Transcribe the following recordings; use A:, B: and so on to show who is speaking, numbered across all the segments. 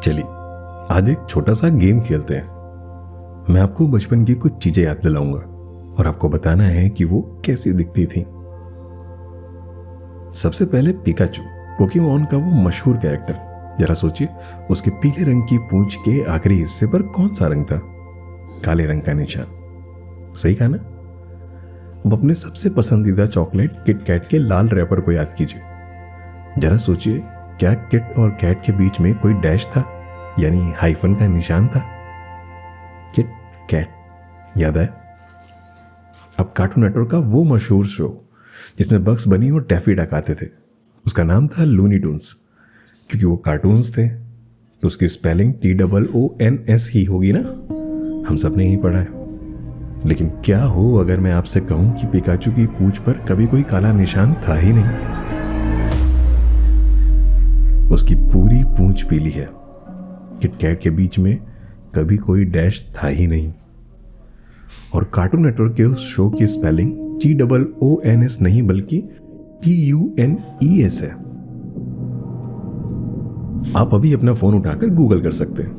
A: चलिए आज एक छोटा सा गेम खेलते हैं। मैं आपको बचपन की कुछ चीजें याद दिलाऊंगा और आपको बताना है कि वो कैसी दिखती थी। सबसे पहले पिकाचू, पोकेमॉन का वो मशहूर कैरेक्टर। जरा सोचिए, उसके पीले रंग की पूंछ के आखिरी हिस्से पर कौन सा रंग था? काले रंग का निशान। सही कहा ना? अब अपने सबसे पसंदीदा चॉकलेट किट कैट के लाल रैपर को याद कीजिए। जरा सोचिए, क्या किट और कैट के बीच में कोई डैश था, यानी हाइफन का निशान था? किट कैट याद आया? अब कार्टून नेटवर्क का वो मशहूर शो जिसमें बग्स बनी और टैफी डक आते थे, उसका नाम था लूनी टून्स। क्योंकि वो कार्टून्स थे तो उसकी स्पेलिंग TOONS ही होगी ना। हम सब ने ही पढ़ा है। लेकिन क्या हो अगर मैं आपसे कहूं कि पिकाचू की पूंछ पर कभी कोई काला निशान था ही नहीं। उसकी पूरी पूंछ पीली है। किटकैट के बीच में कभी कोई डैश था ही नहीं। और कार्टून नेटवर्क के उस शो की स्पेलिंग TOONS नहीं बल्कि TUNES है। आप अभी अपना फोन उठाकर गूगल कर सकते हैं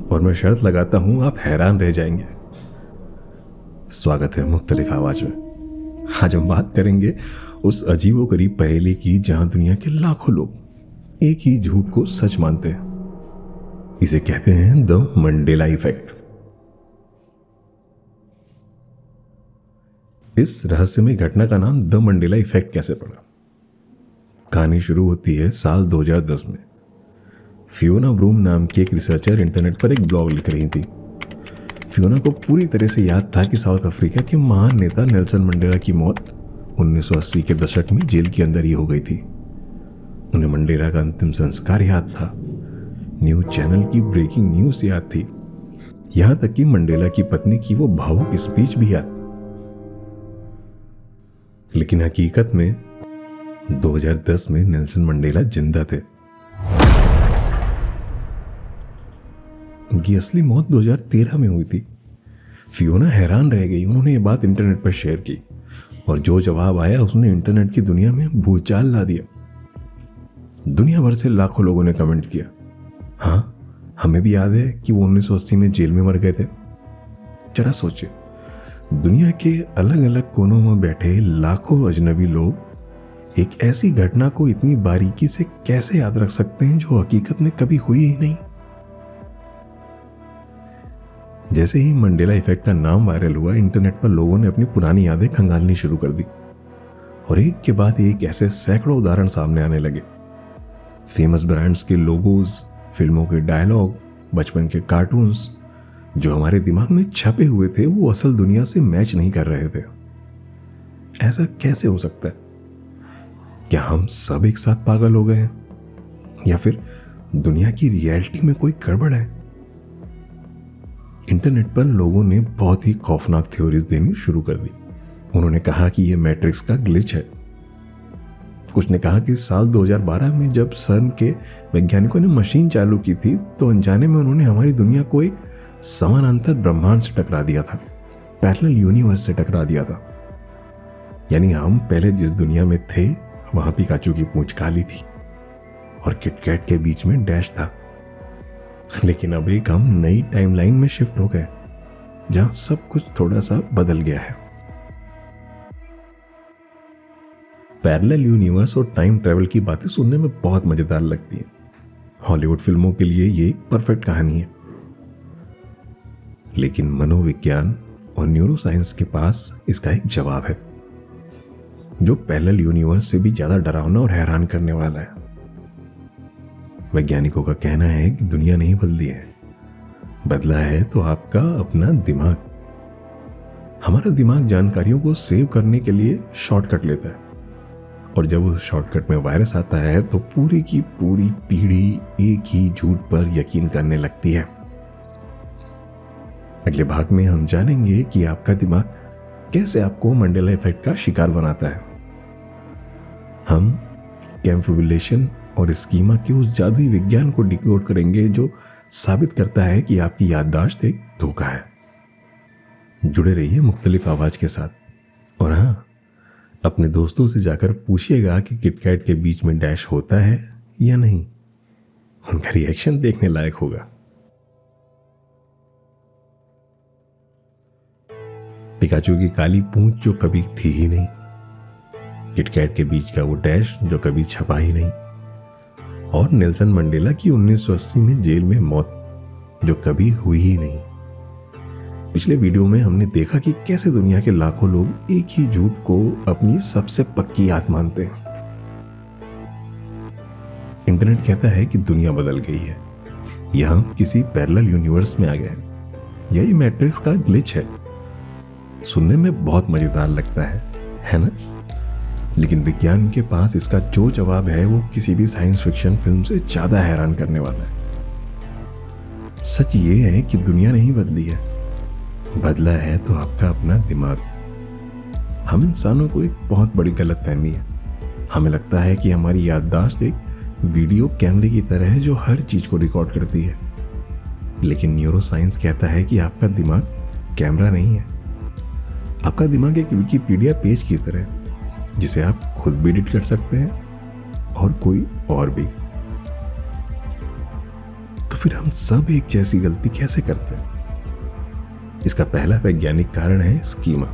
A: और मैं शर्त लगाता हूं आप हैरान रह जाएंगे। स्वागत है मुख्तलिफ आवाज में। आज हम बात करेंगे उस अजीबोगरीब पहेली की जहां दुनिया के लाखों लोग एक ही झूठ को सच मानते हैं। इसे कहते हैं द मंडेला इफेक्ट। इस रहस्यमय घटना का नाम द मंडेला इफेक्ट कैसे पड़ा? कहानी शुरू होती है साल 2010 में। फियोना ब्रूम नाम की एक रिसर्चर इंटरनेट पर एक ब्लॉग लिख रही थी। फियोना को पूरी तरह से याद था कि साउथ अफ्रीका के महान नेता नेल्सन मंडेला की मौत 1980 के दशक में जेल के अंदर ही हो गई थी। उन्हें मंडेला का अंतिम संस्कार याद था, न्यूज चैनल की ब्रेकिंग न्यूज याद थी, यहां तक कि मंडेला की पत्नी की वो भावुक स्पीच भी याद थी। लेकिन हकीकत में 2010 में नेल्सन मंडेला जिंदा थे। उनकी असली मौत 2013 में हुई थी। फियोना हैरान रह गई। उन्होंने ये बात इंटरनेट पर शेयर की और जो जवाब आया उसने इंटरनेट की दुनिया में भूचाल ला दिया। दुनिया भर से लाखों लोगों ने कमेंट किया, हाँ हमें भी याद है कि वो 1980 में जेल में मर गए थे। जरा सोचिए, दुनिया के अलग अलग कोनों में बैठे लाखों अजनबी लोग एक ऐसी घटना को इतनी बारीकी से कैसे याद रख सकते हैं जो हकीकत में कभी हुई ही नहीं। जैसे ही मंडेला इफेक्ट का नाम वायरल हुआ, इंटरनेट पर लोगों ने अपनी पुरानी यादें खंगालनी शुरू कर दी और एक के बाद एक ऐसे सैकड़ों उदाहरण सामने आने लगे। फेमस ब्रांड्स के लोगोज, फिल्मों के डायलॉग, बचपन के कार्टून्स जो हमारे दिमाग में छपे हुए थे वो असल दुनिया से मैच नहीं कर रहे थे। ऐसा कैसे हो सकता है? क्या हम सब एक साथ पागल हो गए हैं या फिर दुनिया की रियलिटी में कोई गड़बड़ है? इंटरनेट पर लोगों ने बहुत ही खौफनाक थ्योरीज देनी शुरू कर दी। उन्होंने कहा कि यह मैट्रिक्स का ग्लिच है। कुछ ने कहा कि साल 2012 में जब सर्न के वैज्ञानिकों ने मशीन चालू की थी तो अनजाने में उन्होंने हमारी दुनिया को एक समानांतर ब्रह्मांड से टकरा दिया था, पैरेलल यूनिवर्स से टकरा दिया था। यानी हम पहले जिस दुनिया में थे वहां पिकाचू की पूंछ काली थी और किटकैट के बीच में डैश था। लेकिन अब एक हम नई टाइमलाइन में शिफ्ट हो गए जहां सब कुछ थोड़ा सा बदल गया है। पैरेलल यूनिवर्स और टाइम ट्रेवल की बातें सुनने में बहुत मजेदार लगती हैं। हॉलीवुड फिल्मों के लिए ये एक परफेक्ट कहानी है। लेकिन मनोविज्ञान और न्यूरोसाइंस के पास इसका एक जवाब है जो पैरेलल यूनिवर्स से भी ज्यादा डरावना और हैरान करने वाला है। वैज्ञानिकों का कहना है कि दुनिया नहीं बदली है, बदला है तो आपका अपना दिमाग। हमारा दिमाग जानकारियों को सेव करने के लिए शॉर्टकट लेता है और जब उस शॉर्टकट में वायरस आता है तो पूरी की पूरी पीढ़ी एक ही झूठ पर यकीन करने लगती है। अगले भाग में हम जानेंगे कि आपका दिमाग कैसे आपको मंडेला इफेक्ट का शिकार बनाता है। हम कैंफिबुलेशन और स्कीमा के उस जादुई विज्ञान को डिकोड करेंगे जो साबित करता है कि आपकी याददाश्त एक धोखा है। जुड़े रहिए मुख्तलिफ आवाज के साथ। और हाँ, अपने दोस्तों से जाकर पूछिएगा कि किटकैट के बीच में डैश होता है या नहीं। उनका रिएक्शन देखने लायक होगा। पिकाचू की काली पूंछ जो कभी थी ही नहीं, किटकैट के बीच का वो डैश जो कभी छपा ही नहीं, और नेल्सन मंडेला की 1980 में जेल में मौत जो कभी हुई ही नहीं। पिछले वीडियो में हमने देखा कि कैसे दुनिया के लाखों लोग एक ही झूठ को अपनी सबसे पक्की याद मानते हैं। इंटरनेट कहता है कि दुनिया बदल गई है, या हम किसी पैरेलल यूनिवर्स में आ गए हैं, यही मैट्रिक्स का ग्लिच है। सुनने में बहुत मजेदार लगता है ना? लेकिन विज्ञान के पास इसका जो जवाब है वो किसी भी साइंस फिक्शन फिल्म से ज्यादा हैरान करने वाला है। सच ये है कि दुनिया नहीं बदली है, बदला है तो आपका अपना दिमाग। हम इंसानों को एक बहुत बड़ी गलतफहमी है। हमें लगता है कि हमारी याददाश्त एक वीडियो कैमरे की तरह है जो हर चीज को रिकॉर्ड करती है, लेकिन न्यूरो साइंस कहता है कि आपका दिमाग कैमरा नहीं है। आपका दिमाग एक विकिपीडिया पेज की तरह है जिसे आप खुद भी एडिट कर सकते हैं और कोई और भी। तो फिर हम सब एक जैसी गलती कैसे करते हैं? इसका पहला वैज्ञानिक कारण है स्कीमा।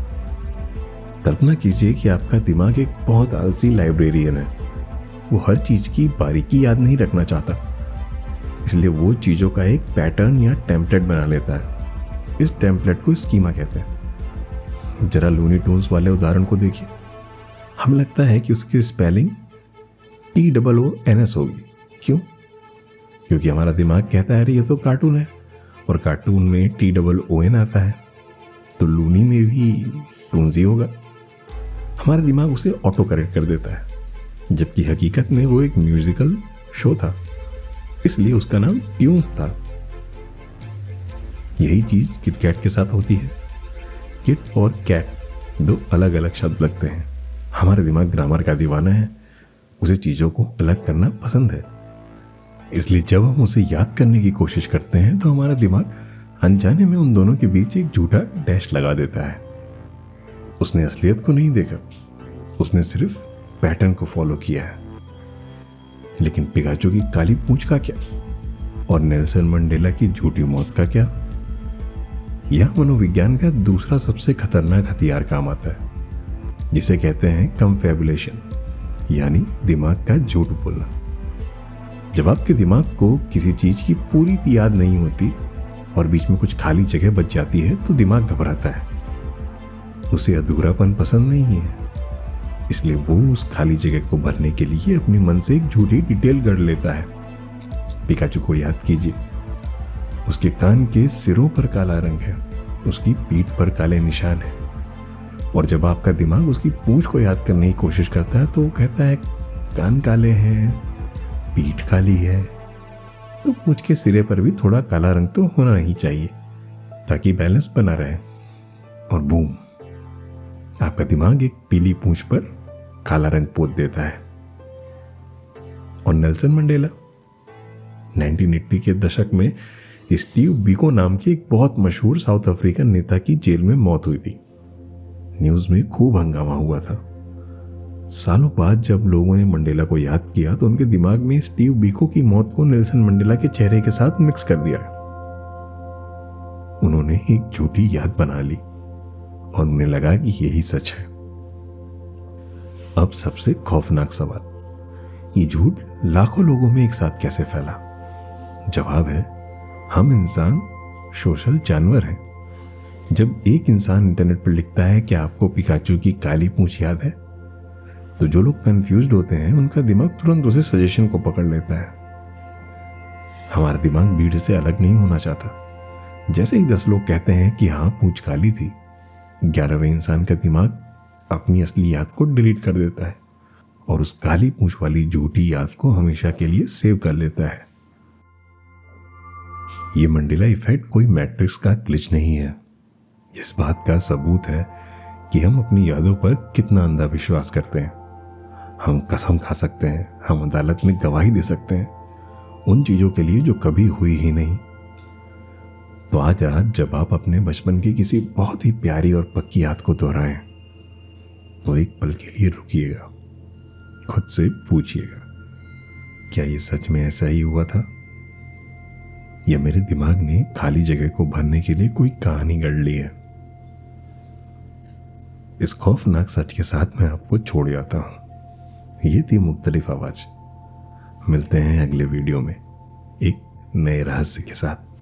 A: कल्पना कीजिए कि आपका दिमाग एक बहुत आलसी लाइब्रेरियन है। वो हर चीज की बारीकी याद नहीं रखना चाहता, इसलिए वो चीजों का एक पैटर्न या टेम्पलेट बना लेता है। इस टेम्पलेट को स्कीमा कहते हैं। जरा लूनी टून्स वाले उदाहरण को देखिए। हमें लगता है कि उसकी स्पेलिंग TOONS होगी। क्यों? क्योंकि हमारा दिमाग कहता है अरे ये तो कार्टून है, और कार्टून में TOON आता है, तो लूनी में भी टून्स ही होगा। हमारा दिमाग उसे ऑटो करेक्ट कर देता है, जबकि हकीकत में वो एक म्यूजिकल शो था, इसलिए उसका नाम ट्यून्स था। यही चीज किटकैट के साथ होती है। किट और कैट दो अलग अलग शब्द लगते हैं। हमारा दिमाग ग्रामर का दीवाना है, उसे चीजों को अलग करना पसंद है। इसलिए जब हम उसे याद करने की कोशिश करते हैं तो हमारा दिमाग अनजाने में उन दोनों के बीच एक झूठा डैश लगा देता है। उसने असलियत को नहीं देखा, उसने सिर्फ पैटर्न को फॉलो किया है। लेकिन पिकाचू की काली पूंछ का क्या, और नेल्सन मंडेला की झूठी मौत का क्या? यह मनोविज्ञान का दूसरा सबसे खतरनाक हथियार काम आता है, जिसे कहते हैं कंफेबुलेशन, यानी दिमाग का झूठ बोलना। जब आपके दिमाग को किसी चीज की पूरी याद नहीं होती और बीच में कुछ खाली जगह बच जाती है तो दिमाग घबराता है। उसे अधूरापन पसंद नहीं है, इसलिए वो उस खाली जगह को भरने के लिए अपने मन से एक झूठी डिटेल गढ़ लेता है। पिकाचू को याद कीजिए, उसके कान के सिरों पर काला रंग है, उसकी पीठ पर काले निशान है, और जब आपका दिमाग उसकी पूंछ को याद करने की कोशिश करता है तो वो कहता है कान काले हैं, पीठ काली है, तो पूंछ के सिरे पर भी थोड़ा काला रंग तो होना ही चाहिए ताकि बैलेंस बना रहे। और बूम, आपका दिमाग एक पीली पूंछ पर काला रंग पोत देता है। और नेल्सन मंडेला 1980 के दशक में स्टीव बीको नाम के एक बहुत मशहूर साउथ अफ्रीकन नेता की जेल में मौत हुई थी। न्यूज में खूब हंगामा हुआ था। सालों बाद जब लोगों ने मंडेला को याद किया तो उनके दिमाग में स्टीव बीको की मौत को नेल्सन मंडेला के चेहरे के साथ मिक्स कर दिया। उन्होंने एक झूठी याद बना ली और उन्हें लगा कि यही सच है। अब सबसे खौफनाक सवाल, ये झूठ लाखों लोगों में एक साथ कैसे फैला? जवाब है, हम इंसान सोशल जानवर हैं। जब एक इंसान इंटरनेट पर लिखता है कि आपको पिकाचू की काली पूंछ याद है, तो जो लोग कंफ्यूज्ड होते हैं उनका दिमाग तुरंत उसे सजेशन को पकड़ लेता है। हमारा दिमाग भीड़ से अलग नहीं होना चाहता। जैसे ही 10 लोग कहते हैं कि हाँ पूंछ काली थी, 11वें इंसान का दिमाग अपनी असली याद को डिलीट कर देता है और उस काली पूंछ वाली झूठी याद को हमेशा के लिए सेव कर लेता है। ये मंडेला इफेक्ट कोई मैट्रिक्स का ग्लिच नहीं है। इस बात का सबूत है कि हम अपनी यादों पर कितना अंधा विश्वास करते हैं। हम कसम खा सकते हैं, हम अदालत में गवाही दे सकते हैं उन चीजों के लिए जो कभी हुई ही नहीं। तो आज रात जब आप अपने बचपन की किसी बहुत ही प्यारी और पक्की याद को दोहराएं, तो एक पल के लिए रुकिएगा, खुद से पूछिएगा, क्या ये सच में ऐसा ही हुआ था? या मेरे दिमाग ने खाली जगह को भरने के लिए कोई कहानी गढ़ ली है? इस खौफनाक सच के साथ मैं आपको छोड़ जाता हूं। ये थी मुख्तलिफ आवाज। मिलते हैं अगले वीडियो में एक नए रहस्य के साथ।